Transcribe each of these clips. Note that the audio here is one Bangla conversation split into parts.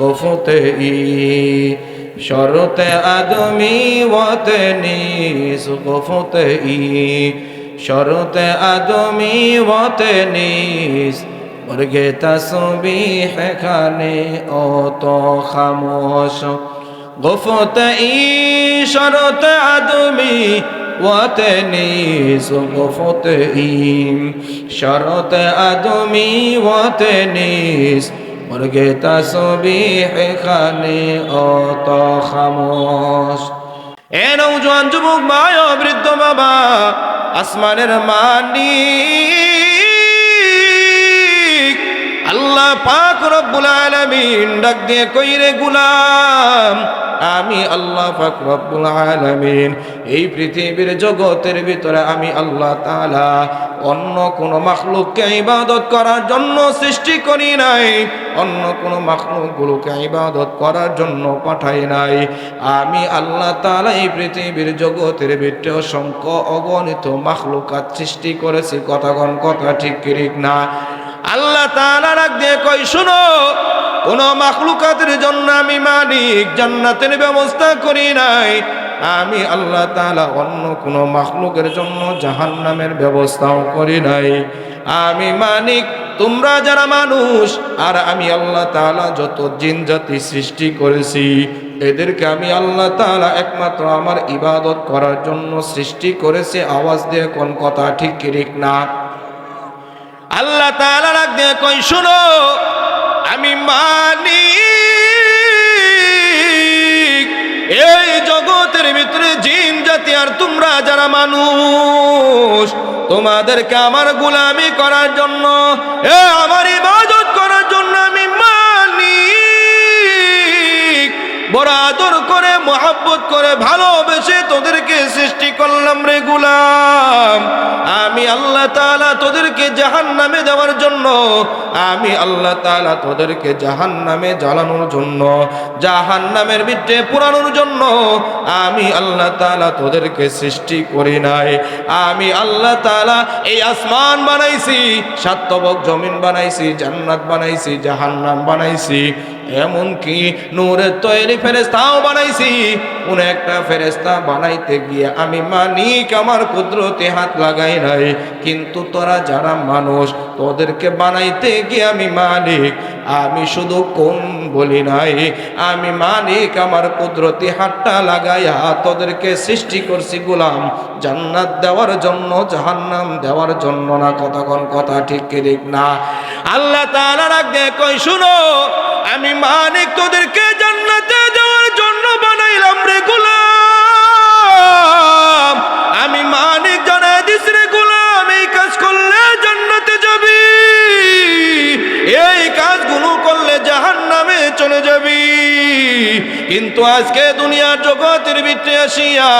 গুফতে ই শরতে আদমি ওয়াতে নিস গুফতে ই শরতে আদমি ওয়াতে নিস মুরগে তসবিহ খানে ও তো খামোশ গুফতে ই শরতে আদমি ওয়াতে নিস গুফতে ই শরতে আদমি ওয়াতে নিস মুরগে তসবিহ খানে ও তো খামোশ। এ নওজোয়ান যুবক ভাই ও বৃদ্ধ বাবা, আসমানের মালিক আল্লাহ পাক রব্বুল আলামিন ডাক দিয়ে কইরে গোলাম, আমি আল্লাহ পাক রব্বুল আলামিন এই পৃথিবীর জগতের ভিতরে আমি আল্লাহ তাআলা অন্য কোন মাখলুককে ইবাদত করার জন্য সৃষ্টি করি নাই, অন্য কোন মাখলুকগুলোকে ইবাদত করার জন্য পাঠাই নাই। আমি আল্লাহ তাআলা এই পৃথিবীর জগতের ভিতরে অসংখ্য অগণিত মাখলুকাত সৃষ্টি করেছি। কথা ঠিক ঠিক না? আল্লাহ তাআলা ডাক দিয়ে কই, শুনো, কোন মাখলুকাতের জন্য আমি মালিক জান্নাতের ব্যবস্থা করি নাই। আমি আল্লাহ তাআলা অন্য কোন মাখলুকের জন্য জাহান্নামের ব্যবস্থাও করি নাই। আমি মালিক, তোমরা যারা মানুষ আর আমি আল্লাহ তাআলা যত জিন জাতি সৃষ্টি করেছি, এদেরকে আমি আল্লাহ তাআলা একমাত্র আমার ইবাদত করার জন্য সৃষ্টি করেছি। আওয়াজ দিয়ে কোন কথা ঠিক ঠিক না? আল্লাহ তাআলা ডাক দিয়ে কই, শুনো, আমি মালিক এই জগতের ভিতরে জিন জাতি আর তোমরা যারা মানুষ, তোমাদেরকে আমার গোলামি করার জন্য, আমার ইবাদত করার জন্য আমি মালিক বড় আদর করে মহব্বত করে ভালোবেসে তোদেরকে সৃষ্টি করলাম রে গোলাম। আমি আল্লাহ তাআলা তোদেরকে জাহান্নামে দেওয়ার জন্য, আমি আল্লাহ তাআলা তোদেরকে জাহান্নামে জ্বালানোর জন্য, জাহান্নামের ভিতরে পোড়ানোর জন্য আমি আল্লাহ তাআলা তোদেরকে সৃষ্টি করি নাই। আমি আল্লাহ তাআলা এই আসমান বানাইছি, সাতবক জমিন বানাইছি, জান্নাত বানাইছি, জাহান্নাম বানাইছি, এমনকি নূরের তৈরি ফেরেশতাও বানাইছি। কোন একটা ফেরেশতা বানাইতে গিয়ে আমি মালিক আমার কুদরতে হাত লাগাই নাই। কিন্তু তোরা যারা মানুষ, তোদেরকে বানাইতে গিয়ে আমি মালিক, আমি শুধু কোন বলি নাই, আমি মালিক আমার কুদরতি হাতটা লাগাইয়া তোদেরকে সৃষ্টি করছি গোলাম জান্নাত দেওয়ার জন্য, জাহান্নাম দেওয়ার জন্য না। কথা ঠিক ঠিক না? আল্লাহ তাআলা ডাক দিয়ে কই, শুনো, আমি মালিক তোদেরকে জান্নাতে যাওয়ার জন্য বানাইলাম রে গোলাম। আমি মালিক জানাই দিস রে গোলাম, এই কাজ করলে জান্নাতে যাবি, এই কাজগুলো করলে জাহান্নামে চলে যাবি। কিন্তু আজকে দুনিয়ার জগতের ভিতরে আসিয়া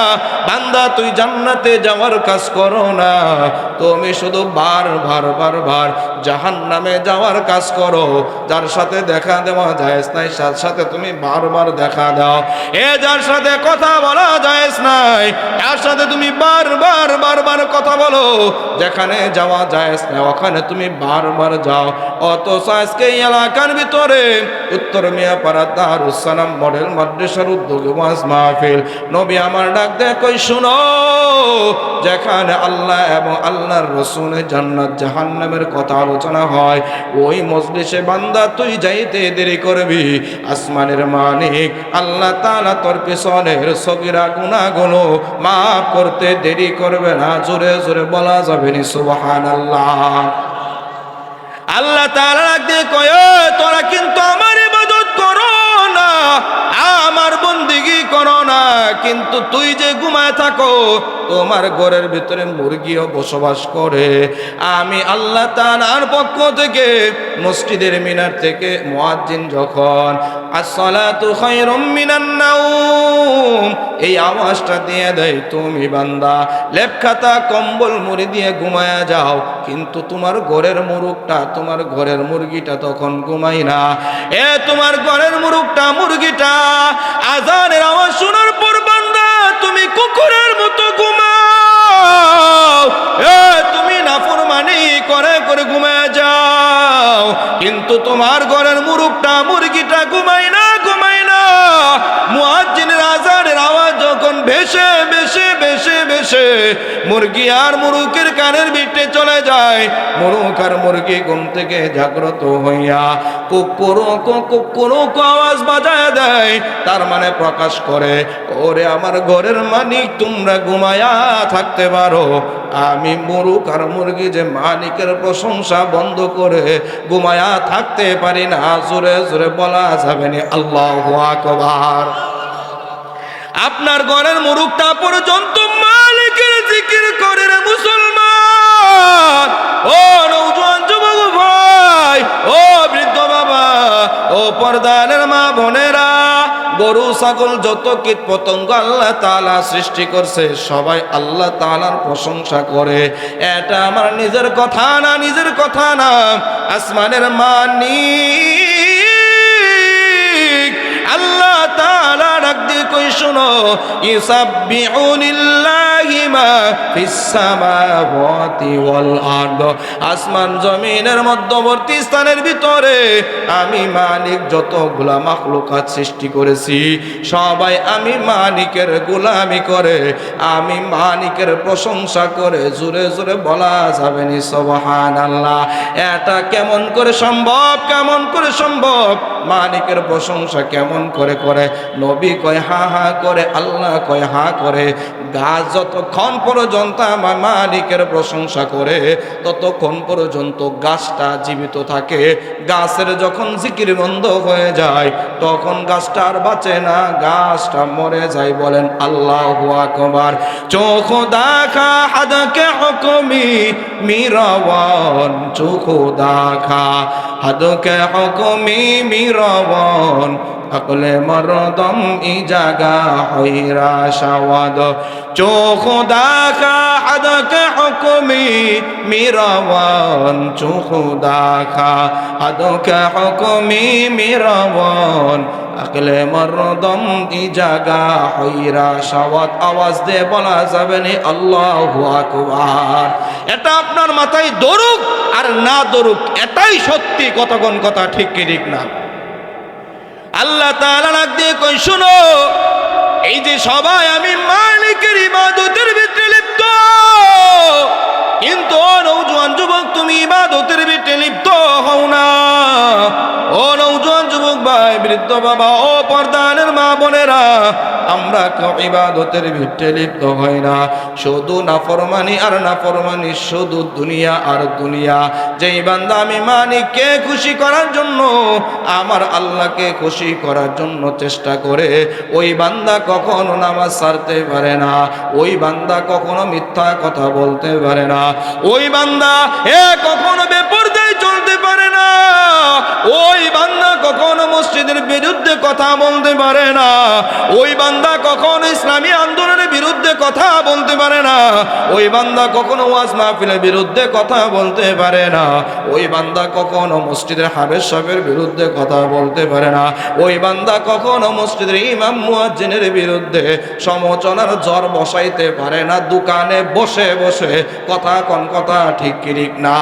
বান্দা তুই জান্নাতে যাওয়ার কাজ করো না, তুমি শুধু বারবার জাহান্নামে যাওয়ার কাজ করো। যার সাথে দেখা দেওয়া জায়েজ নাই তার সাথে তুমি বারবার দেখা দাও, যার সাথে কথা বলা জায়েজ নাই তার সাথে তুমি বারবার কথা বলো, যেখানে যাওয়া জায়েজ নাই ওখানে তুমি বারবার যাও। অথচ আজকে এই এলাকার ভিতরে উত্তর মিয়াপাড়া দারুস সালাম মডেল মাদ্রাসার উদ্যোগে ওয়াজ মাহফিল, নবী আমার ডাক দেয় কই, শুনো, যেখানে আল্লাহ এবং আল্লাহর রাসূলের জান্নাত জাহান্নামের কথা আলোচনা হয়, ওই মজলিসে বান্দা তুই যাইতে দেরি করবি, আসমানের মালিক আল্লাহ তাআলা তোর পিছনের সগীরা গুনাহগুলো মাফ করতে দেরি করবে না। জোরে জোরে বলা যাবে না সুবহানাল্লাহ। আল্লাহ তাআলা ডাক দিয়ে কয়, তোরা কিন্তু আমার ইবাদত করো না, আমার বন্দেগী করো না, কিন্তু তুই যে ঘুমায় থাকো তোমার ঘরের ভিতরে মুরগিও বসবাস করে। আমি আল্লাহ তাআলার পক্ষ থেকে মসজিদের মিনার থেকে মুয়াজ্জিন যখন আসসালাতু খায়রুম মিনান নাওম এই আওয়াজটা দিয়ে দেয়, তুমি বান্দা লেপ খাতা কম্বল মুড়ি দিয়ে ঘুমায়া যাও, কিন্তু তোমার ঘরের মুরগটা, তোমার ঘরের মুরগিটা তখন ঘুমাই না। তোমার ঘরের মুরগিটা আজানের আওয়াজ শোনার পর বান্দা তুমি কুকুরের মতো ঘুমাও, তুমি নাফরমানি করে ঘুমায় যাও, কিন্তু তোমার ঘরের মুরগিটা ঘুমায় না। বেশে বেশে বেশে বেশে মুরগি আর মুরুকের কানের ভিতরে চলে যায়। মুরুক আর মুরগি ঘুম থেকে জাগ্রত হইয়া কুকুরো কুকুরো আওয়াজ বাজায় দেয়। তার মানে প্রকাশ করে, ওরে আমার ঘরের মালিক, তোমরা ঘুমায়া থাকতে পারো, আমি মুরুক আর মুরগি যে মালিকের প্রশংসা বন্ধ করে ঘুমায়া থাকতে পারি না। জোরে জোরে বলা যাবে না আল্লাহু আকবার। আপনার ঘরের মুরুকটা পর্যন্ত মালিকের জিকির করে রে মুসলমান। ও নওজোয়ান যুবক ভাই, ও বৃদ্ধ বাবা, ও পর্দানের মা বোনেরা, গরু ছাগল যত কীট পতঙ্গ আল্লাহ তাআলা সৃষ্টি করছে সবাই আল্লাহ তাআলার প্রশংসা করে। এটা আমার নিজের কথা না, নিজের কথা না, আসমানের মালিক আল্লাহ তাআলা ডাক দিয়ে কই শুনো, ইউসাব্বিহুলিল্লাহি মা ফিস সামাওয়াতি ওয়াল আরদ। আসমান জমিনের মধ্যবর্তী স্থানের ভিতরে আমি মালিক যতগুলা মাখলুকাত সৃষ্টি করেছি সবাই আমি মালিকের গোলামি করে, আমি মালিকের প্রশংসা করে। জোরে জোরে বলা যাবে নি সুবহানাল্লাহ। এটা কেমন করে সম্ভব, কেমন করে সম্ভব? মালিকের প্রশংসা কেমন করে করে? নবী কয় হা হা করে, আল্লাহ কয় হা করে। গাছ যতক্ষণ পর্যন্ত আমার মালিকের প্রশংসা করে ততক্ষণ পর্যন্ত গাছটা জীবিত থাকে। গাছের যখন জিকির বন্ধ হয়ে যায় তখন গাছটা আর বাঁচে না, গাছটা মরে যায়। বলেন আল্লাহু আকবার। চোখ দেখা হাদকে হুকুমি মিরাওয়ান, চোখ দেখা হাদকে হুকুমি মিরাওয়ান, আকলে মরদম ই জাগা হইরা শাওয়াদ। চোখ দেখা হাদকে হুকুমি মিরাওয়ান, চোখ দেখা হাদকে হুকুমি মিরাওয়ান, আকলে মরদম ই জাগা হইরা শাওয়াদ। আওয়াজ দিয়ে বলা যাবে না আল্লাহু আকবার। এটা আপনার মাথায় দরুক আর না দরুক এটাই সত্যি, কতক্ষণ কথা ঠিক কি ঠিক না? আল্লাহ তাআলা ডাক দিয়ে কই শুনো, এই যে সবাই আমি মালিকের ইবাদতের ভিতরে লিপ্ত, কিন্তু ও নওজোয়ান যুবক তুমি ইবাদতের ভিতরে লিপ্ত হও না। ও নওজোয়ান যুবক ভাই, বৃদ্ধ বাবা, ও পর্দানের মা বোনেরা, আমরা কেউ ইবাদতের ভিতরে লিপ্ত হই না। শুধু নাফরমানি আর নাফরমানি, শুধু দুনিয়া আর দুনিয়া। যেই বান্দা আমি মালিককে খুশি করার জন্য, আমার আল্লাহকে খুশি করার জন্য চেষ্টা করে, ওই বান্দা কখনো নামাজ ছাড়তে পারে না, ওই বান্দা কখনো মিথ্যা কথা বলতে পারে না, ওই বান্দা কখনো বেপরদায় চলতে পারে না, ওই বান্দা কখনো মসজিদের বিরুদ্ধে কথা বলতে পারে না, ওই বান্দা কখনো ইসলামী আন্দোলনের বিরুদ্ধে কথা বলতে পারে না, ওই বান্দা কখনো ওয়াজ মাহফিলের বিরুদ্ধে কথা বলতে পারে না, ওই বান্দা কখনো মসজিদের হাবেস সাহেবের বিরুদ্ধে কথা বলতে পারে না, ওই বান্দা কখনো মসজিদের ইমাম মুয়াজ্জিনের বিরুদ্ধে সমালোচনার জ্বর বসাইতে পারে না। দোকানে বসে বসে কথা কোন কথা ঠিক কি ঠিক না?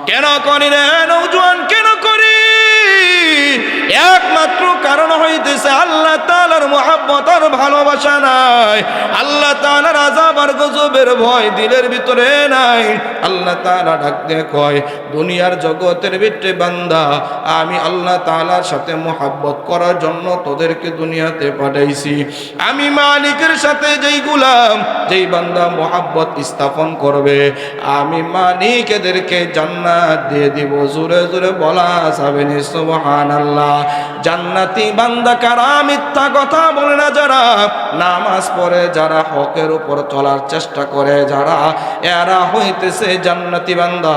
কেন করি রে নওজোয়ান, কেন করি? একমাত্র কারণ হইতেছে আল্লাহ তাআলার মুহাব্বত আর ভালোবাসা নাই, আল্লাহ তাআলার আযাব আর গজবের ভয় দিলের ভিতরে নাই। আল্লাহ তাআলা ডাক দিয়ে কয়, দুনিয়ার জগতের ভিতরে বান্দা, আমি আল্লাহ তাআলার সাথে মুহাব্বত করার জন্য তোদেরকে দুনিয়াতে পাঠাইছি। আমি মালিকের সাথে যেই গোলাম, যেই বান্দা মুহাব্বত স্থাপন করবে, আমি মালিক এদেরকে জান্নাত দিয়ে দিব। জোরে জোরে বলা যাবে না সুবহানাল্লাহ। জান্নাতি বান্দা কারা? মিথ্যা কথা বলে না যারা, নামাজ পড়ে যারা, হকের উপর চলার চেষ্টা করে যারা, এরা হইতেছে জান্নাতি বান্দা,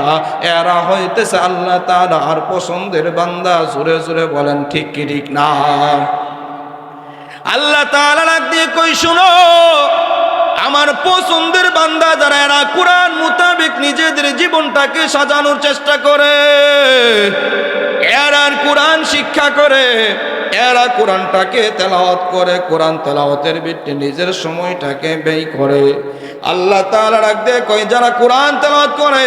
এরা হইতেছে আল্লাহ তাআলার পছন্দের বান্দা। জোরে জোরে বলেন ঠিক কি ঠিক না? আল্লাহ তাআলা ডাক দিয়ে কই শুনো, আমার পছন্দের বান্দা যারা, এরা কোরআন মোতাবেক নিজেদের জীবনটাকে সাজানোর চেষ্টা করে, এরা কোরআন শিক্ষা করে, এরা কোরআনটাকে তেলাওয়াত করে, কোরআন তেলাওয়াতের ভিত্তি নিজের সময়টাকে ব্যয় করে। আল্লাহ তাআলা ডাক দিয়ে কয়, যারা কোরআন তেলাওয়াত করে,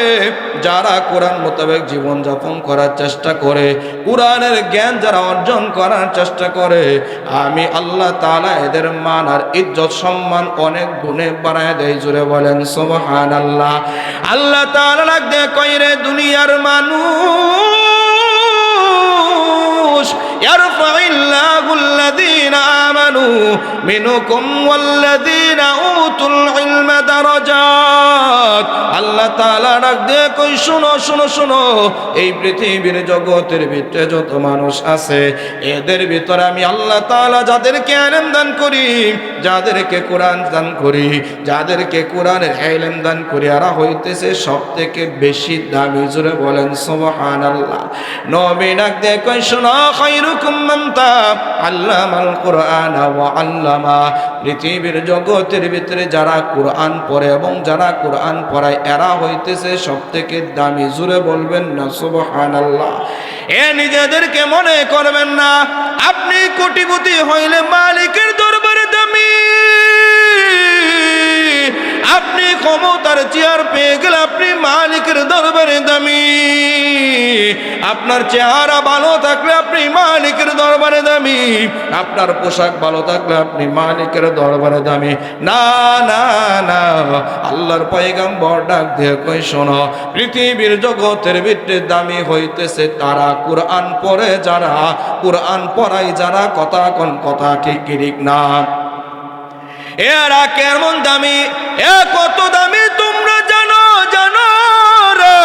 যারা কোরআন মোতাবেক জীবন যাপন করার চেষ্টা করে, কোরআনের জ্ঞান যারা অর্জন করার চেষ্টা করে, আমি আল্লাহ তাআলা এদের মান আর ইজ্জত সম্মান অনেক গুণে বাড়ায় দেয়। জোরে বলেন সুবহানাল্লাহ। আল্লাহ তাআলা ডাক দিয়ে কয়, রে দুনিয়ার মানুষ, ইয়ারফাইল্লাহু আল্লাযীনা আমানু মিনকুম ওয়াল্লাযীনা উতুল ইলমা দারাজাত। আল্লাহ তাআলা ডাক দিয়ে কই, শুনো শুনো শুনো, এই পৃথিবীর জগতের ভিতরে যত মানুষ আছে, এদের ভিতরে আমি আল্লাহ তাআলা যাদেরকে ইলম দান করি, যাদেরকে কোরআন দান করি, যাদেরকে কোরআনের ইলম দান করি, এরা হইতেছে সবথেকে বেশি দামি। জোরে বলেন সুবহানাল্লাহ। নবী ডাক দিয়ে কই, শোনো, খায়রুকুম মান তাআল্লামাল কুরআন ওয়া আল্লামা। পৃথিবীর জগতের ভিতরে যারা কোরআন পড়ে এবং যারা কোরআন পড়ায়, এরা হইতেছে সবথেকে দামি। জোরে বলবেন না সুবহানাল্লাহ। এ নিজেদেরকে মনে করবেন না আপনি কোটিপতি হইলে মালিকের দরবারে দামি, আপনি ক্ষমতার চেয়ার পেয়ে গেলে আপনি মালিকের দরবারে দামি, আপনার চেহারা ভালো থাকলে আপনি মালিকের দরবারে দামি, আপনার পোশাক ভালো থাকলে আপনি মালিকের দরবারে দামি। না না না, আল্লাহর পয়গম্বর ডাক দিয়ে কই, শোনো, পৃথিবীর জগতের ভিতরে দামি হইতেছে তারা কোরআন পড়ে, যারা কোরআন পড়ায়, যারা কথা কোন কথা ঠিক ঠিক না। এরা কেমন দামি, এ কত দামি তোমরা জানো জানো রে।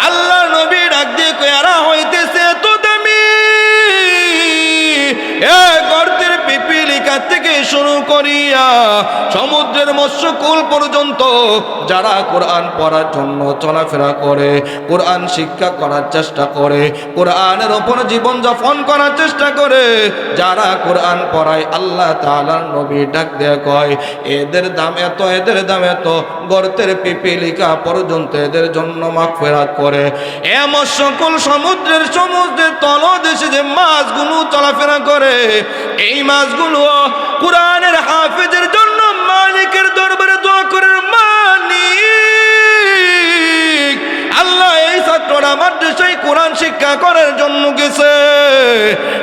আল্লাহ নবী ডাক দিয়ে কই, এরা হইতেছে এত দামি, এ গর্তের পিপিলিকা থেকে শুরু করিয়া সমুদ্রের মৎস্যকুল পর্যন্ত যারা কোরআন পড়ার জন্য চলাফেরা করে, কোরআন শিক্ষা করার চেষ্টা করে, কোরআনের ওপর জীবন যাপন করার চেষ্টা করে, যারা কোরআন পড়ায়, আল্লাহ তাআলার নবী ডাক দিয়ে কয়, এদের দাম এত, এদের দাম এত, গর্তের পিপিলিকা পর্যন্ত এদের জন্য মাগফিরাত করে। এ মৎস্যকুল সমুদ্রের তলদেশে যে মাছগুলো চলাফেরা করে, এই মাছগুলো কোরআনের হাফেজের জন্য মালিকের দরবারে দোয়া করে, মালিক, আল্লাহ এই ছাত্ররা মাদ্রাসায় কোরআন শিক্ষা করার জন্য গেছে,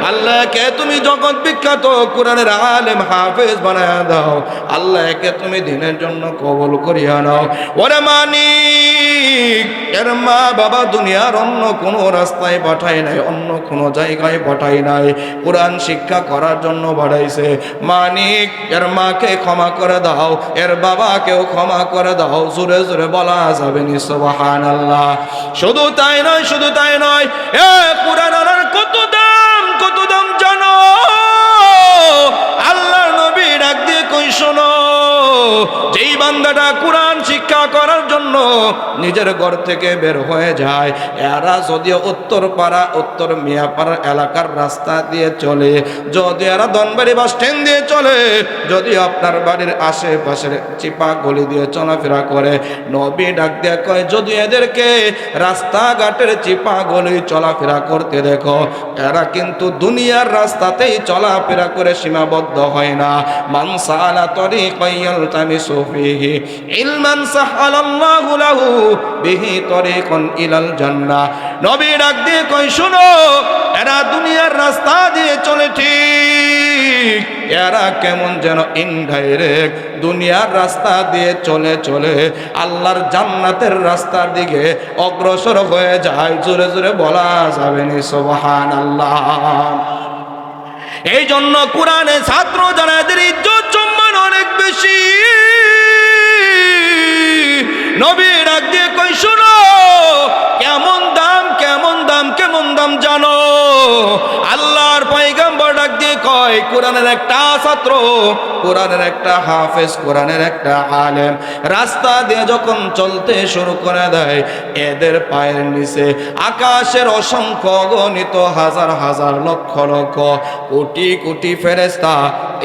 আল্লাহকে তুমি জগৎ বিখ্যাত কোরআনের আলেম হাফেজ বানায় দাও, আল্লাহকে তুমি দিনের জন্য কবুল করিয়া নাও। ওরে মানিক, এর মা বাবা দুনিয়ার অন্য কোনো রাস্তায় পাঠায় নাই, অন্য কোনো জায়গায় পাঠায় নাই, কোরআন শিক্ষা করার জন্য বাড়াইছে। মানিক, এর মাকে ক্ষমা করে দাও, এর বাবাকেও ক্ষমা করে দাও। জোরে জোরে বলা যাবে নি সুবহানাল্লাহ। শুধু তাই নয়, শুধু তাই নয়, এ কোরআন আলার কত দাম, কত দাম জানো? আল্লাহর নবী ডাক দিয়ে কই, শোনো, যেই বান্দাটা কোরআন শিক্ষা করার জন্য নিজের ঘর থেকে বের হয়ে যায়, এরা যদিও উত্তরপাড়া, উত্তর মিয়াপাড়া এলাকার রাস্তা দিয়ে চলে, যদি এরা ধনবাড়ি বাস স্ট্যান্ড দিয়ে চলে, যদি আপনার বাড়ির আশেপাশের চিপা গলি দিয়ে চলাফেরা করে, নবী ডাক দিয়ে কয়, যদি এদেরকে রাস্তাঘাটের চিপা গলি চলাফেরা করতে দেখো, এরা কিন্তু দুনিয়ার রাস্তাতেই চলাফেরা করে সীমাবদ্ধ হয় না। মান সালা তরিকান ইয়ালতামিসু ফীহি ইলমান সাহালাল্লাহু লাহু বিহি তরিকান ইলাল জান্নাহ। নবী ডাক দিয়ে কয়, শুনো, এরা দুনিয়ার রাস্তা দিয়ে চলে ঠিক, এরা কেমন যেন ইনডাইরেক্ট দুনিয়ার রাস্তা দিয়ে চলে চলে আল্লাহর জান্নাতের রাস্তার দিকে অগ্রসর হয়ে যায়। জোরে জোরে বলা যাবে নি সুবহানাল্লাহ। এই জন্য কোরআনে ছাত্র যারা, এদের ইজ্জত সম্মান অনেক বেশি। নবী ডাক দিয়ে কই, শোনো, কেমন দাম, কেমন দাম, কেমন দাম জানো? আল্লাহর পয়গম্বর ডাক দিয়ে কয়, কোরআনের একটা ছাত্র কোরআনের একটা হাফেজ, কোরআনের একটা আলেম রাস্তা দিয়ে যখন চলতে শুরু করে দেয়, এদের পায়ের নিচে আকাশের অসংখ্য গণিত হাজার হাজার লক্ষ লক্ষ কোটি কোটি ফেরেশতা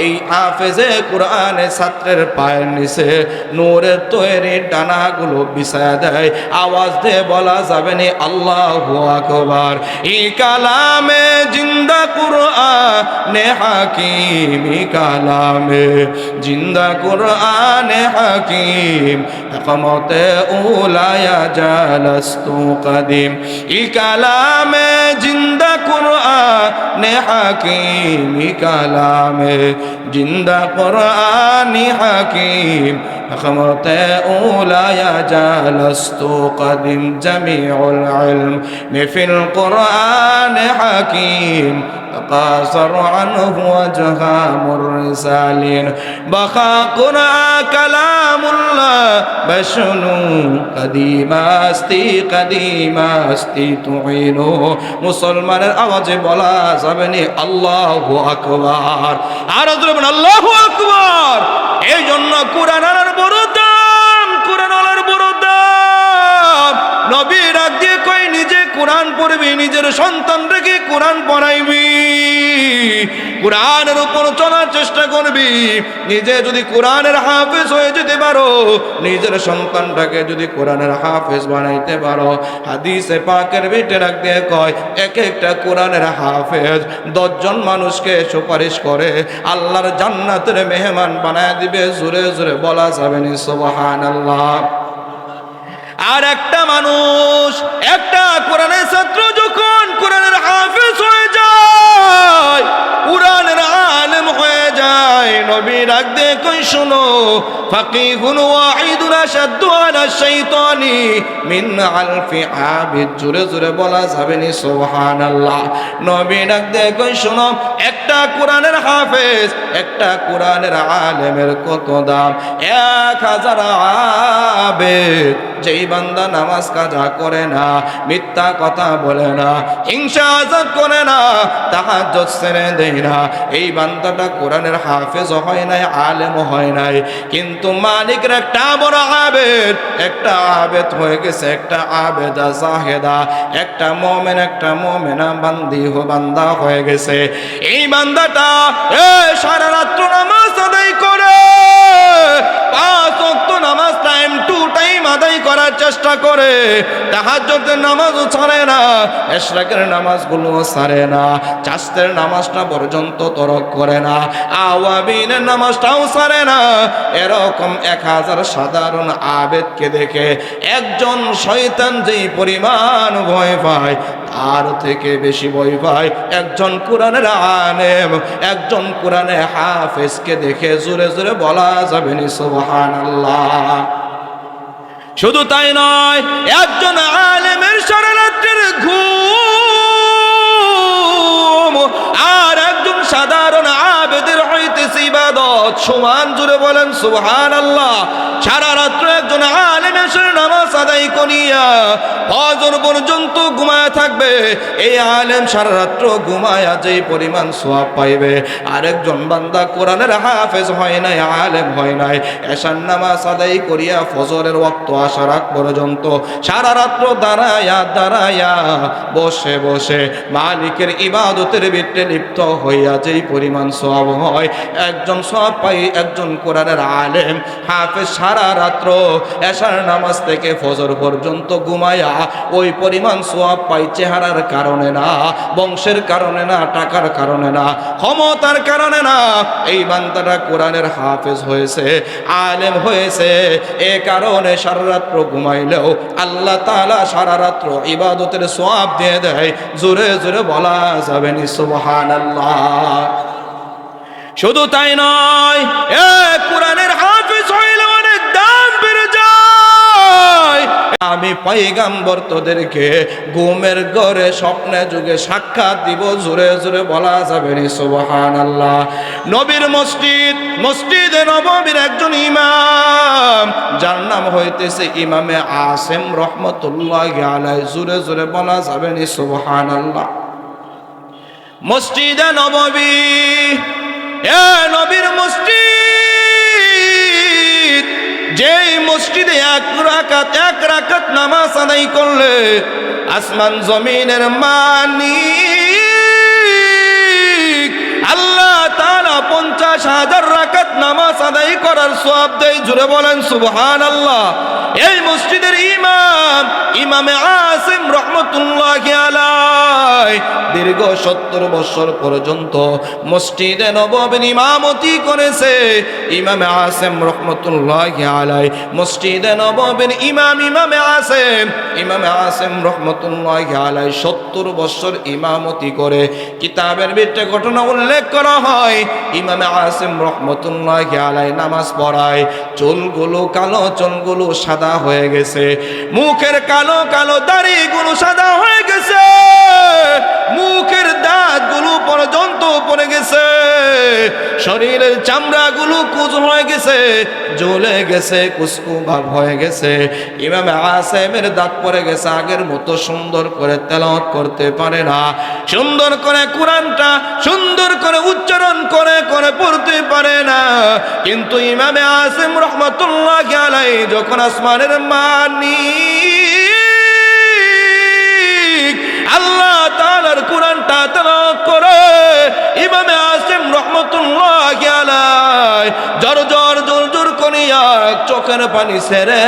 এই হাফেজে কোরআনের ছাত্রের পায়ের নিচে নূরের তৈরি ডানাগুলো বিছায়া দেয়। আওয়াজ দিয়ে বলা যাবে না আল্লাহু আকবার। এই কালামে জিন্দা কুরআনে হাকিম, এই কালামে জিন্দা কুরআনে হাকিম, হকমতে উলায়া জালাস্তু কদিম। এই কালামে জিন্দা কুরআনে হাকিম, এই কালামে জিন্দা কুরআনি হাকিম, হকমতে উলায়া জালাস্তু কদিম। জামিউল ইলম ফিল কুরআনি হাকিম, تقاصر عنه وجهام الرسالين. بقى قرآن كلام الله بشنو قديم استي تعينو. মুসলমানের আওয়াজে বলা যাবে না আল্লাহু আকবার। আর বলবেন আল্লাহু আকবার। এই জন্য কোরআন আনার বড় দাম, কোরআন আনার বড় দাম। নবী রাগ দিয়ে কই নিজে কোরআন পড়বি, নিজের সন্তানকে কোরআন পড়াইবি, কোরআনের উপর চলার চেষ্টা করবি। নিজে যদি কোরআনের হাফেজ হয়ে যেতে পারো, নিজের সন্তানটাকে যদি কোরআনের হাফেজ বানাইতে পারো, হাদিসে পাকের ভিতরে রাখ দিয়ে কয় এক একটা কোরআনের হাফেজ 10 জন মানুষকে সুপারিশ করে আল্লাহর জান্নাতের মেহমান বানায় দিবে। জোরে জোরে বলা যাবে না সুবহানাল্লাহ। আর একটা মানুষ, একটা কোরআনের ছাত্র যখন কোরআনের হাফেজ হয়ে যায়, কোরআনের আলেম হয়ে যায়, নবী ডাক দিয়ে কই শোনো, ফাকিহুন ওয়াহিদুন আশাদ্দু আলা শাইতানি মিন আলফি আবিদ। জোরে জোরে বলা যাবে না সুবহানাল্লাহ। নবী ডাক দিয়ে কই শোনো, একটা কোরআনের হাফেজ, একটা কোরআনের আলেমের কত দাম। 1000 আবেদ, যেই বান্দা নামাজ কাজা করে না, মিথ্যা কথা বলে না, হিংসা আজাদ করে না, তাহাজ্জুদ ছেড়ে দেয় না, এই বান্দাটা কোরআনের হাফেজ হয় নাই, আলেম হয় নাই, কিন্তু মালিকের একটা বড় আবেদ, একটা আবেদ হয়ে গেছে, একটা আবেদা জাহেদা, একটা মুমিন, একটা মুমিনা বান্দা হয়ে গেছে। এই বান্দাটা সারা রাত্র নামাজ আদায় করে, 5 ওয়াক্ত নামাজ টাইম টু টাইম আদায় করার চেষ্টা করে, তাহাজ্জুদের নামাজও ছাড়ে না, ইশরাকের নামাজগুলো ছাড়ে না, চাষতের নামাজটা পর্যন্ত তরক করে না, আওয়াবিনের নামাজটাও ছাড়ে না। এরকম 1000 সাধারণ আবেদকে দেখে একজন শয়তান যেই পরিমাণ ভয় পায়, তার থেকে বেশি ভয় পায় একজন কোরআনের আলেম, একজন কোরআনের হাফেজকে দেখে। জোরে জোরে বলা যাবে না সুবহানাল্লাহ। শুধু তাই নয়, একজন আলেমের সারা রাত্রের ঘুম আর একজন সাধারণ আবেদের হইতেছে ইবাদত সমান। জুড়ে বলেন সুবহানাল্লাহ। সারা রাত্র একজন আলেম এসে নামাজ আদায় করিয়া ফজর পর্যন্ত ঘুমায়া থাকবে, এই আলেম সারা রাত্র ঘুমায়া যেই পরিমাণ সওয়াব পাইবে, আরেকজন বান্দা কোরআনের হাফেজ হয় নাই, আলেম হয় নাই, এশার নামাজ আদায় করিয়া ফজরের ওয়াক্ত আসার আগ পর্যন্ত সারা রাত্র দাঁড়ায়া বসে বসে মালিকের ইবাদতের ভিতরে লিপ্ত হইয়া যেই পরিমাণ সওয়াব হয়, একজন সওয়াব পাই একজন কোরআনের আলেম হাফেজ সারা রাত্র এশার নামাজ থেকে ফজর পর্যন্ত ঘুমায়া ওই পরিমাণ সওয়াব পাই। চেহারার কারণে না, বংশের কারণে না, টাকার কারণে না, ক্ষমতার কারণে না, এই বান্দাটা কোরআনের হাফেজ হয়েছে, আলেম হয়েছে, এ কারণে সারা রাত্র ঘুমাইলেও আল্লাহ তাআলা সারা রাত্র ইবাদতের সওয়াব দিয়ে দেয়। জোরে জোরে বলা যাবে না সুবহানাল্লাহ। শুধু তাই নয়, কোরআনের হাফেজ হইলে অনেক দাম বেড়ে যায়। আমি পয়গম্বর তোদেরকে ঘুমের ঘরে স্বপ্নে যুগে সাক্ষাৎ দিব। জোরে জোরে বলা যাবে না সুবহানাল্লাহ। নবীর মসজিদ, মসজিদে নববীর একজন ইমাম, যার নাম হইতেছে ইমামে আসেম রহমতুল্লাহি আলাইহি। জোরে জোরে বলা যাবে না সুবহানাল্লাহ। মসজিদে নববী, নবীর মসজিদ, যেই মসজিদে এক রাকাত নামাজ আদায় করলে আসমান জমিনের মালিক আল্লাহ তাআলা 50,000 রাকাত নামাজ আদায় করার সওয়াব দেয়। জুড়ে বলেন সুবহানাল্লাহ। এই মসজিদের ইমামে আসিম রহমতুল্লাহি আলাইহি দীর্ঘ 70 বছর পর্যন্ত মসজিদে নববীর ইমামতি করেছে। ইমামে আসিম রহমতুল্লাহি আলাইহি মসজিদে নববীর ইমামে আসিম রহমতুল্লাহি আলাইহি 70 বছর ইমামতি করে কিতাবের ভিতরে ঘটনা উল্লেখ করা হয়। ইমামে আসিম রহমতুল্লাহি আলাইহি নামাজ পড়ায়, চুলগুলো কালো, চুলগুলো সাদা হয়ে গেছে, মুখের কালো কালো দাড়িগুলো সাদা হয়ে গেছে, মুখের দাঁতগুলো পর্যন্ত পড়ে গেছে, শরীরের চামড়াগুলো কুচ হয়ে গেছে, জ্বলে গেছে, কুচকু ভাব হয়ে গেছে। ইমামে আসিমের দাঁত পড়ে গেছে, আগের মতো সুন্দর করে তেলাওয়াত করতে পারে না, সুন্দর করে কোরআনটা সুন্দর করে উচ্চারণ করে পড়তে পারে না। কিন্তু ইমামে আসিম রহমতুল্লাহি আলাইহি যখন আসমানের মালিক আল্লাহ তাআলার কোরআনটা তেলাওয়াত করে, ইমামে আসিম রহমতুল্লাহি আলাইহি জোর জোর করিয়া চোখের পানি ছেড়ে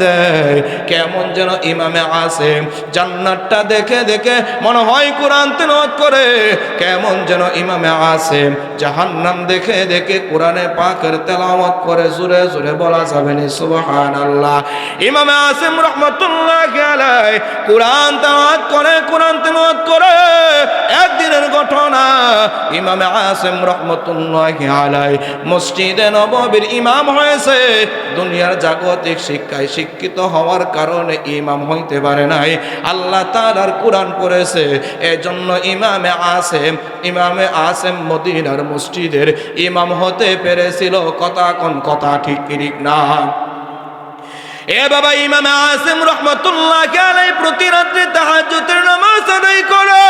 দেয়। কেমন যেন ইমামে আসিম জান্নাতটা দেখে দেখে মনে হয় কোরআন তেলাওয়াত করে, কেমন যেন ইমামে আসিম জাহান্নাম দেখে দেখে কোরআনে পাকের তেলাওয়াত করে। জোরে জোরে বলা যাবে না সুবহানাল্লাহ। ইমামে আসিম রহমতুল্লাহি আলাইহি কোরআন তেলাওয়াত করে একদিনের ঘটনা। ইমামে আসিম রহমতুল্লাহি আলাইহি মসজিদে নববীর ইমাম হয়েছে। দুনিয়ার জাগতিক শিক্ষায় শিক্ষিত হওয়ার কারণে ইমাম হইতে পারে নাই, আল্লাহ তাআলার কোরআন পড়েছে। এজন্য ইমামে আসিম মদিনার মসজিদের ইমাম হতে পেরেছিল। কথা ঠিক না? এ বাবা, ইমামে আসিম রহমতুল্লাহি আলাইহি প্রতি রাত্রে তাহাজ্জুদের নামাজ আদায় করে।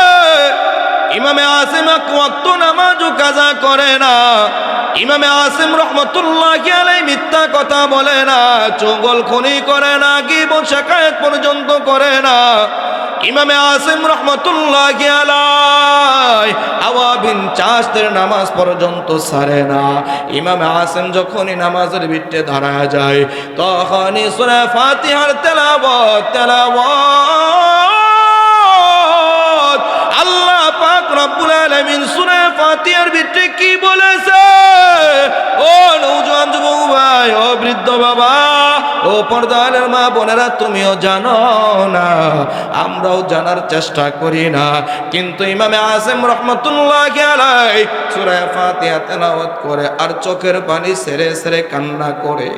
ইমামে আসিম ওয়াক্ত নামাজও কাজা করে না। ইমামে আসিম রহমতুল্লাহি আলাইহি মিথ্যা কথা বলে না, চুগলখড়ি করে না, গীবত শিকায়াত পর্যন্ত করে না। ইমামে আসিম রহমতুল্লাহি আলাইহি আওয়াবিন চাষের নামাজ পর্যন্ত ছাড়ে না। ইমামে আসিম যখনই নামাজের ভিতরে দাঁড়ায় যায় তখনই সূরা ফাতিহার তেলাওয়াত আল্লাহ পাক রব্বুল আলামিন সূরা ফাতিহার ভিতরে কি বলেছে? ও নওজোয়ান যুবক ভাই, ও বৃদ্ধ বাবা, ও পর্দার মা বোনেরা, তুমিও জানো না, আমরাও জানার চেষ্টা করি না। কিন্তু ইমামে আসিম রহমতুল্লাহি আলাইহি সূরা ফাতিহা তেলাওয়াত করে আর চোখের পানি ছেড়ে কান্না করে।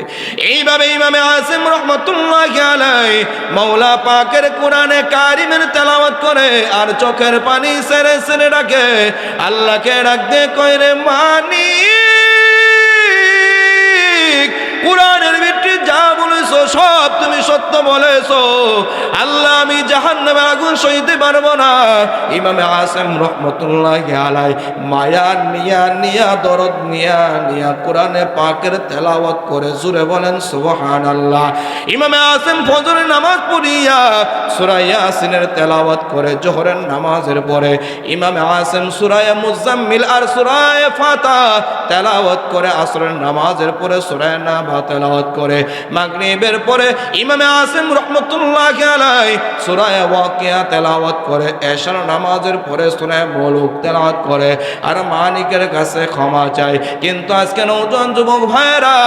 এইভাবে ইমামে আসিম রহমতুল্লাহি আলাইহি মাওলা পাকের কোরআনে কারিমের তেলাওয়াত করে আর চোখের পানি ছেড়ে ডাকে, আল্লাহকে ডাকতে কয়, রে মালিক, কোরআনের ভিতরে যা বলেছো সব তুমি সত্য বলেছো। আল্লাহ, আমি জাহান্নামের আগুন সইতে পারবো না। ইমামে আসিম রহমতুল্লাহি আলাইহি মায়া নিয়া দরদ নিয়া কোরআনে পাকের তেলাওয়াত করে। জোরে বলেন সুবহানাল্লাহ। ইমামে আসিম ফজরের নামাজ পড়িয়া সূরা ইয়াসিনের তেলাওয়াত করে। জোহরের নামাজের পরে ইমামে আসিম সূরা মুজাম্মিল আর সূরা ফাতিহা তেলাওয়াত করে। আসরের নামাজের পরে সূরা নাবা তেলাওয়াত করে। মাগরিবের পরে ইমামে আসিম রহমতুল্লাহি আলাইহি সূরা ওয়াকিয়া তেলাওয়াত করে। এশার নামাজের পরে সূরা মুলুক তেলাওয়াত করে আর মালিকের কাছে ক্ষমা চায়। কিন্তু আজকে নওজোয়ান যুবক ভাইরা,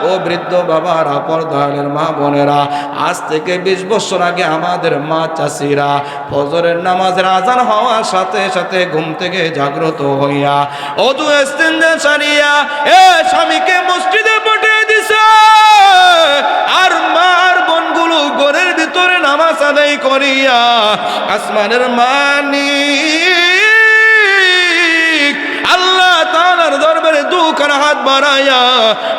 ও বৃদ্ধ বাবারা, পর্দার মা বোনেরা, আজ থেকে 20 বছর আগে আমাদের মা চাচিরা ফজরের নামাজের আজান হওয়ার সাথে সাথে ঘুম থেকে জাগ্রত হইয়া ওযু ইস্তেঞ্জা সারিয়া স্বামীকে মসজিদে পাঠিয়ে দিছে। আর মার বোনগুলো ঘরের ভিতরে নামাজ আদায় করিয়া আসমানের মালিক আল্লাহ তাআলার দরবারে দুঃখ মুখের হাত বাড়াইয়া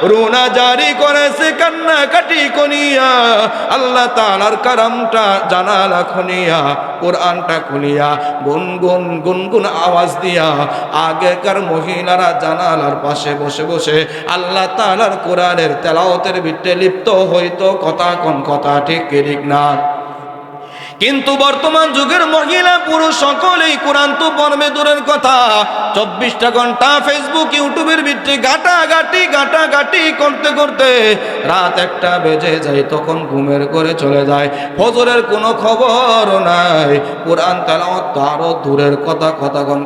রোনা জারি করেছে কান্নাকাটি করিয়া আল্লাহ তাআলার কারামটা জানালা খুলিয়া কোরআনটা খুলিয়া গুনগুন গুনগুন আওয়াজ দিয়া আগেকার মহিলারা জানালার পাশে বসে বসে আল্লাহ তাআলার কোরআনের তেলাওয়াতের ভিতরে লিপ্ত হইতো কথা কোন কথা ঠিক ঠিক না। কিন্তু বর্তমান যুগের মহিলা পুরুষ সকলেই কোরআন তো পড়বে দূরের কথা, 24টা ঘন্টা ফেসবুক ইউটিউবের ভিতরে গাটাগাটি করতে করতে রাত 1টা বেজে যায়, তখন ঘুমের ঘরে চলে যায়, ফজরের কোনো খবর নাই। কোরআন তেলাওয়াত তো আরো দূরের কথা,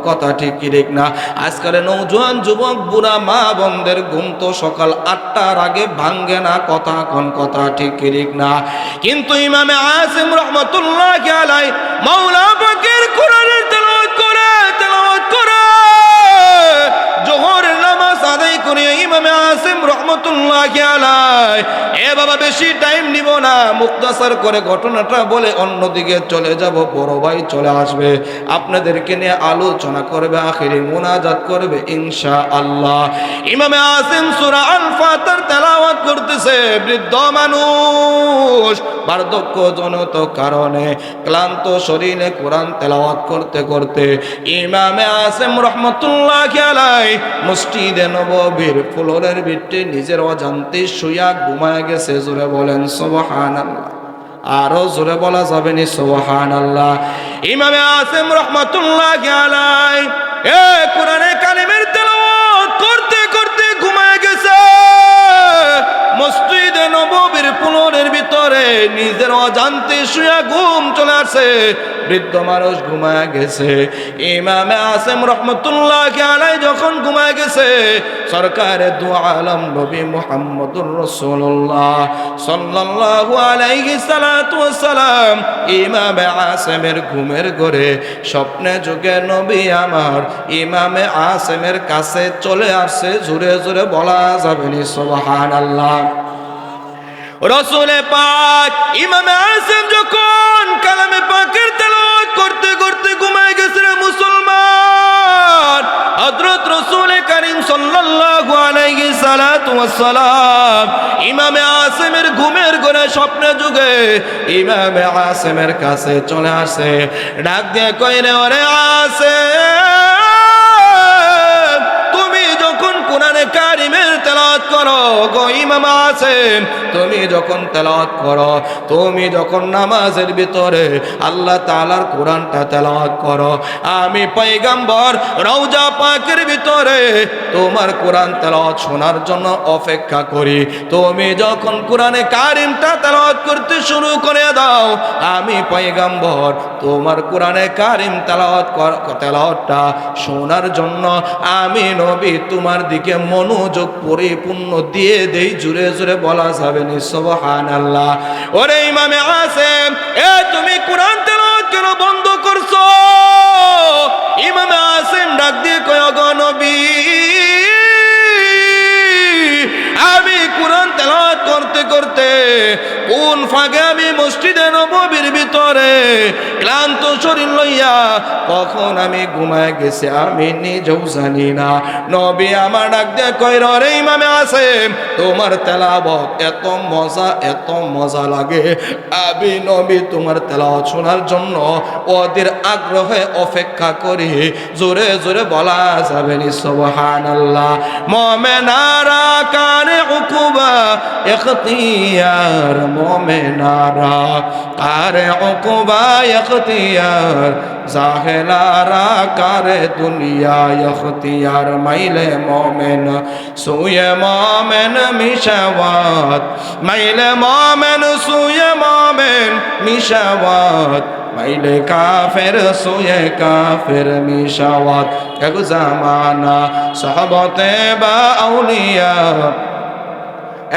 কথা ঠিক কি ঠিক না। আজকালের নওজোয়ান যুবক বুড়া মা বোনদের ঘুম তো সকাল 8টার আগে ভাঙ্গে না, কথা ঠিক কি ঠিক না। কিন্তু ইমামে আসিম রহমাতুল্লাহ মাওলা পাকের কোরআনের তেলাওয়াত করে জোহরের নামাজ আদায় করে ইমামে আসিম রহমাতুল্লাহি আলাইহি এ বাবা বেশি টাইম নিব না, মুখতাসার করে ঘটনাটা বলে অন্যদিকে চলে যাব। বড় ভাই চলে আসবে, আপনাদেরকে নিয়ে আলোচনা করবে, আখিরি মুনাজাত করবে ইনশাআল্লাহ। ইমামে আসিম সূরা আল ফাতিহার তেলাওয়াত করতেছে। বৃদ্ধ মানুষ বার্ধক্যজনিত কারণে ক্লান্ত শরীরে কোরআন তেলাওয়াত করতে করতে ইমামে আসিম রহমাতুল্লাহি আলাইহি মসজিদে নববীর ফ্লোরের ভিতরে নিজের অজান্তে শুয়া ঘুমায় গেছে। জোরে বলেন সুবহানাল্লাহ, আরো জোরে বলা যাবে নি সুবহানাল্লাহ। ইমামে আসিম রহমাতুল্লাহি আলাইহি কোরআনে কারিমের তেলাওয়াত করতে করতে ঘুমায় গেছে। মসজিদে নববীর ফ্লোরের ভিতরে নিজের অজান্তে শুয়া ঘুম চলে আসে। বৃদ্ধ মানুষ ঘুমায় গেছে। ইমামে আসিম রহমাতুল্লাহি আলাইহি যখন ঘুমায় গেছে, সরকারে দু আলম নবী মুহাম্মদুর রাসূলুল্লাহ সাল্লাল্লাহু আলাইহি সাল্লাতু ওয়াসসালাম ইমামে আসিমের ঘুমের ঘরে স্বপ্নে যুগে নবী আমার ইমামে আসিমের কাছে চলে আসছে। জোরে জোরে বলা যাবে নি সুবহানাল্লাহ। রাসূলে পাক ইমামে আসিম যখন কালামে পাকের তেলাওয়াত করতে করতে ঘুমায় গেছে মুসলমান, হযরত রাসূল কারীম সাল্লাল্লাহু আলাইহি সাল্লাতু ওয়াসসালাম ইমামে আসিমের ঘুমের ঘরে স্বপ্নে যুগে ইমামে আসিমের কাছে চলে আসে। ডাক দিয়ে কয় রে ওরে আসিম, তুমি যখন কোরআনে কারিমের তেলাওয়াত করো গো ইমাম আসিম, তুমি যখন তেলাওয়াত করো, তুমি যখন নামাজের ভিতরে আল্লাহ তাআলার কোরআনটা তেলাওয়াত করো, আমি পয়গম্বর রওজা পাকের ভিতরে তোমার কোরআন তেলাওয়াত শোনার জন্য অপেক্ষা করি। তুমি যখন কোরআনে কারিমটা তেলাওয়াত করতে শুরু করে দাও, আমি পয়গম্বর তোমার কোরআনে কারিম তেলাওয়াতটা শোনার জন্য আমি নবী তোমার দিকে মনোযোগ পরিপূর্ণ দিয়ে দেই। জুড়ে জুড়ে বলা যাবে নি সুবহানাল্লাহ। ওরে ইমামে আসিম, তুমি কোরআন তেলাওয়াত কেন বন্ধ করছো? ইমামে আসিম ডাক দিয়ে কয় গো নবী, আমি কোরআন তেলাওয়াত করতে করতে কোন ফাঁকে আমি মসজিদে নববীর ভিতরে ক্লান্ত শরীর লইয়া কখন আমি ঘুমায় গেছি আমি নিজেও জানি না। নবী আমার ডাক দিয়ে কয় রে ইমামে আসিম, তোমার তেলাওয়াত এত মজা লাগে, আমি নবী তোমার তেলাওয়াত শোনার জন্য ওদের আগ্রহে অপেক্ষা করি। জোরে জোরে বলা যাবে নি সুবহানাল্লাহ। মুমিনারা কারে উকুবা ইখতিয়ার, মুমিনারা কারে উকুবা ইখতিয়ার, জাহেলারা কারে দুনিয়া ইখতিয়ার। মাইলে মুমিন সুয়ে মুমিন মিশাওয়াত, মাইলে মুমিন সুয়ে মুমিন মিশাওয়াত, মাইলে কাফের সুয়ে কাফের মিশাওয়াত। এক জামানা সাহাবতে বা আউলিয়া,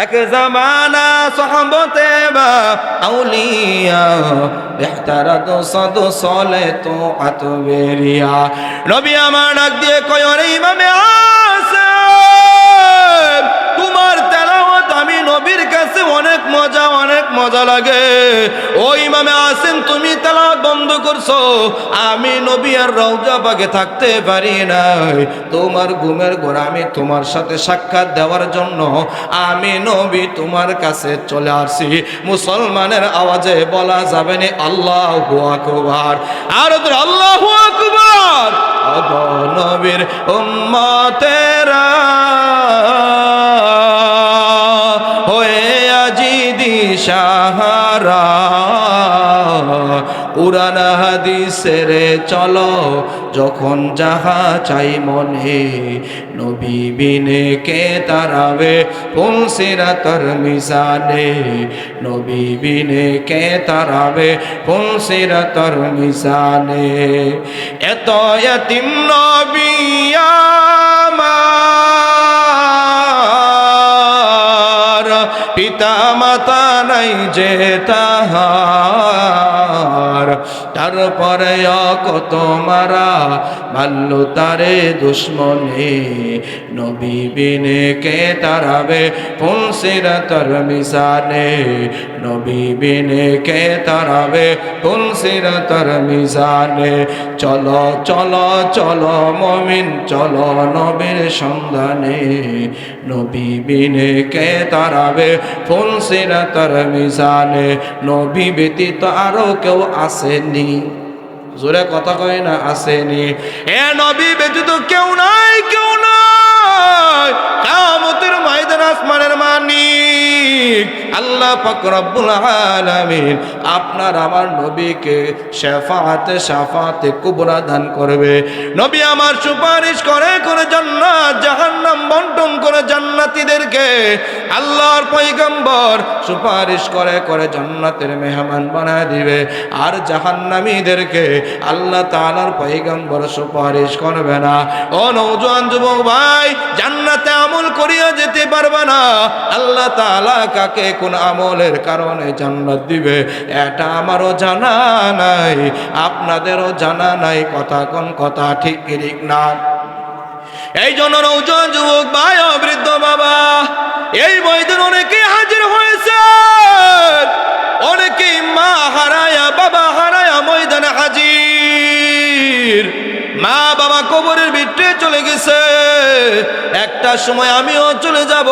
এক জামানা সাহাবতে বা আউলিয়া, বেহতারাত সাদ সলে তো আতবেরিয়া। নবী আমার ডাক দিয়ে কয় রে ইমামে আসিম, তোমার তেলাওয়াত আমি নবীর কাছে অনেক মজা লাগে। ও ইমামে আসিম, তুমি তেলাওয়াত বন্ধ করছো, আমি নবী আর রওজা পাকে থাকতে পারি নাই। তোমার ঘুমের ঘোর আমি তোমার সাথে সাক্ষাৎ দেওয়ার জন্য আমি নবী তোমার কাছে চলে আসছি। মুসলমানের আওয়াজে বলা যাবে না আল্লাহু আকবার, আর আল্লাহু আকবার। নবীর উম্মতেরা হয়ে আজি দিশাহারা, কুরআন হাদিসের চলো যখন যাহা চাই মনে, নবী বিনে কে তারাবে ফুলসিরাতর মিজানে, নবী বিনে কে তারাবে ফুলসিরাতর মিজানে। এত ইয়াতিম নবী আমার, পিতা মাতা নাই যে তাহার, তারপরে কত মারা মাল্য তারে দুশ্মনে, নবী বিনে কে তারাবে ফুলসিরাতর মিজানে, নবী বিনে কে তারাবে ফুলসিরাতর মিজানে। চলো চলো চলো মুমিন চলো নবীর সন্ধানে, নবী বিনে কে তারাবে ফুলসিরাতর মিজানে। নবী ব্যতীত আরো কেউ আসেনি, জোরে কথা কয় না আসেনি। এ নবী ব্যতীত কেউ নাই, কেউ নাই। কিয়ামতের ময়দানে আসমানের মালিক আল্লাহ পাক রব্বুল আলামিন আপনার আমার নবীকে শাফাআতে কুবরা দান করবে। নবী আমার সুপারিশ করে করে জান্নাত জাহান্নাম বন্টন করে জান্নাতীদেরকে আল্লাহর পয়গম্বর সুপারিশ করে করে জান্নাতের মেহমান বানায় দিবে, আর জাহান্নামীদেরকে আল্লাহ তাআলার পয়গম্বর সুপারিশ করবে না। ও নওজোয়ান যুবক ভাই, জান্নাতে আমল করিয়া যেতে পারবে না। আল্লাহ তাআলা কাকে কোন আমলের কারণে জান্নাত দিবে এটা আমারও জানা নাই, আপনাদেরও জানা নাই। কথা কোন কথা ঠিক ঠিক না? এই জন্য নওজোয়ান যুবক ভাই ও বৃদ্ধ বাবা, এই ময়দানে অনেকে হাজির হয়েছে, অনেকেই মা হারায়া বাবা হারায়া ময়দানে হাজির। মা বাবা কবরের ভিতরে চলে গেছে। একটা সময় আমিও চলে যাব,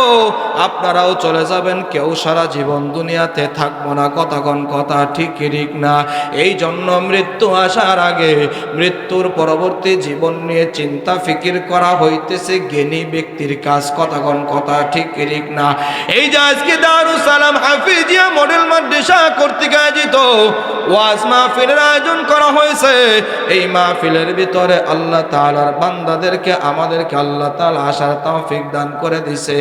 আপনারাও চলে যাবেন। কেউ সারা জীবন দুনিয়াতে থাকবো না। কথা কোন কথা ঠিক ঠিক না? এই জন্য মৃত্যু আসার আগে মৃত্যুর পরবর্তী জীবন নিয়ে চিন্তা ফিকির করা হইতেছে জ্ঞানী ব্যক্তির কাজ। কথা কোন কথা ঠিক ঠিক না? এই যে আজকে দারুস সালাম হাফিজিয়া মডেল মাদ্রাসা কর্তৃক আয়োজিত ওয়াজ মাহফিলের আয়োজন করা হয়েছে। এই মাহফিলের ভিতরে আল্লাহ তাআলার বান্দাদেরকে আমাদেরকে আল্লাহ তাআলা আসার তৌফিক দান করে দিয়েছে।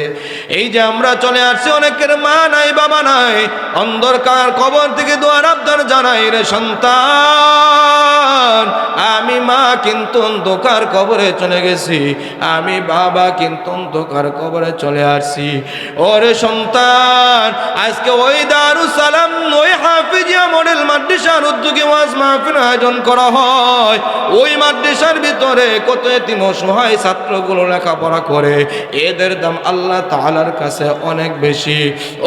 এই যে আমরা চলে আসছি, অনেকের মা নাই বাবা নাই, অন্ধকার কবর থেকে দোয়ার আবদার জানাই রে সন্তান, আমি মা কিন্তু অন্ধকার কবরে চলে গেছি, আমি বাবা কিন্তু অন্ধকার কবরে চলে আসছি। ওরে সন্তান, আজকে ওই দারুস সালাম ওই হাফিজিয়া মডেল মাদ্রাসার উদ্যোগে ওয়াজ মাহফিল আয়োজন করা হয়। ওই মাদ্রাসার ভিতরে কত এতিম অসহায় ছাত্রগুলো লেখাপড়া করে, এদের দাম আল্লাহ তাআলার কাছে অনেক বেশি।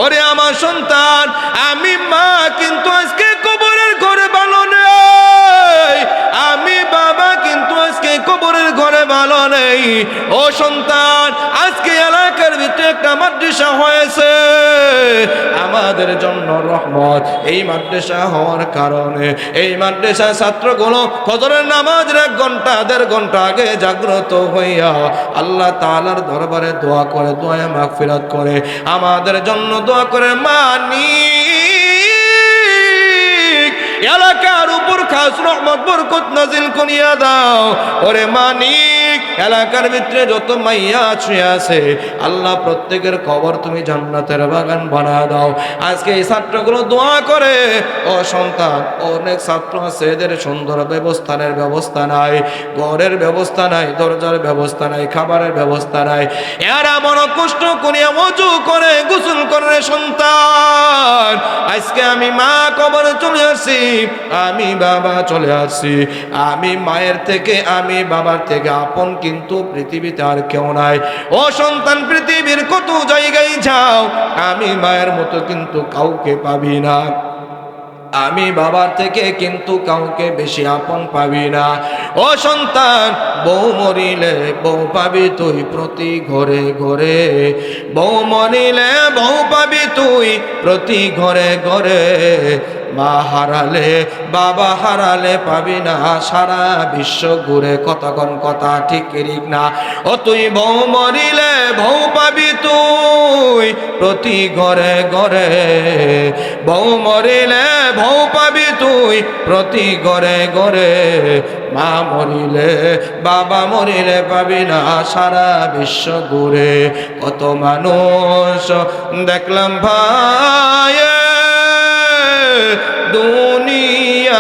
ওরে আমার সন্তান, আমি মা কিন্তু আজকে কবরের ঘরে ভালো নেই, আমি বাবা কিন্তু আজকে কবরের ঘরে ভালো নেই। ও সন্তান, আজকে এলাকার ভিতরে একটা মাদ্রাসা হয়েছে, আমাদের জন্য রহমত। এই মাদ্রাসা হওয়ার কারণে এই মাদ্রাসার ছাত্রগুলো ফজরের নামাজের 1 ঘন্টা 1.5 ঘন্টা আগে জাগ্রত হইয়া আল্লাহ তাআলার দরবারে দোয়া করে, দোয়া মাগফিরাত করে, আমাদের জন্য দোয়া করে। এলাকার উপর খাস রহমত বরকত নাজিল করিয়া দাও। ওরে মানিক, এলাকার ভিতরে যত মাইয়া ছুঁয়ে আছে আল্লাহ প্রত্যেকের কবর তুমি জান্নাতের বাগান বানায় দাও। আজকে এই ছাত্রগুলো দোয়া করে। ও সন্তান, অনেক ছাত্র আছে এদের সুন্দর ব্যবস্থানের ব্যবস্থা নাই, ঘরের ব্যবস্থা নাই, দরজার ব্যবস্থা নাই, খাবারের ব্যবস্থা নাই। এরা বড় কষ্ট করিয়া ওযু করে গোসল করে। সন্তান, আজকে আমি মা কবরে চলে আসছি, আমি বাবা চলে আসছি, আমি মায়ের থেকে আমি বাবার থেকে আপন কিন্তু পৃথিবীতে আর কেউ নাই। ও সন্তান, পৃথিবীর কত জায়গায় যাও, আমি মায়ের মতো কিন্তু কাউকে পাবি না। আমি বাবার থেকে কিন্তু কাউকে বেশি আপন পাবি না। ও সন্তান, বউ মরিলে বউ পাবি তুই প্রতি ঘরে ঘরে, বউ মরিলে বউ পাবি তুই প্রতি ঘরে ঘরে। মা হারালে বাবা হারালে পাবি না সারা বিশ্ব ঘুরে। কতক্ষণ কথা ঠিক ঠিক না? ও তুই বউ মরিলে বউ পাবি তুই প্রতি ঘরে ঘরে, বউ মরিলে বউ পাবি তুই প্রতি ঘরে ঘরে। মা মরিলে বাবা মরিলে পাবি না সারা বিশ্ব ঘুরে। কত মানুষ দেখলাম ভাই দুনিয়ায়,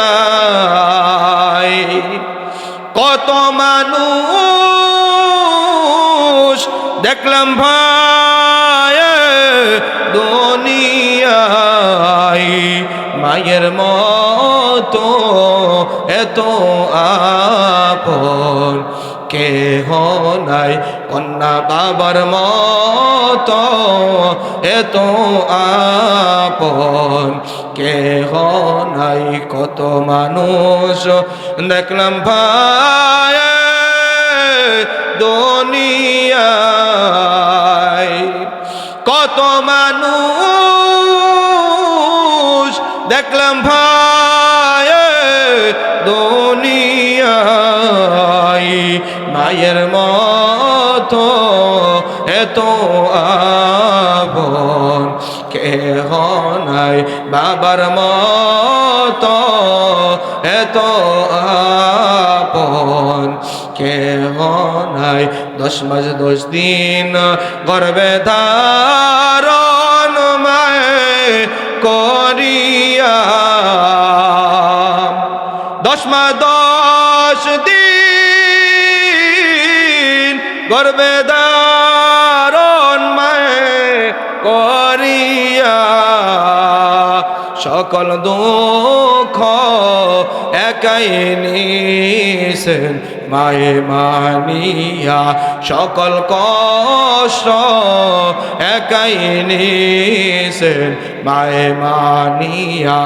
কত মানুষ দেখলাম ভাই দুনিয়ায়। মায়ের মতো এত আপন কেহ নাই, কন্যা বাবার মতো এত আপন কেহ নাই। কত মানুষ দেখলাম ভাই দুনিয়ায়, কত মানুষ দেখলাম ভাই দুনিয়ায়। মায়ের মতো এত আপন কেহ নাই, বাবার মতো এত আপন কেহ নাই। 10 মাস 10 দিন গর্ভে ধারণ মায়ে করিয়া, 10 মাস 10 দিন গর্ভে ধারণ মায়ে করিয়া। সকল দুঃখ একাই নিছেন মায়ে মানিয়া, সকল কষ্ট একাই নিছেন মায়ে মানিয়া।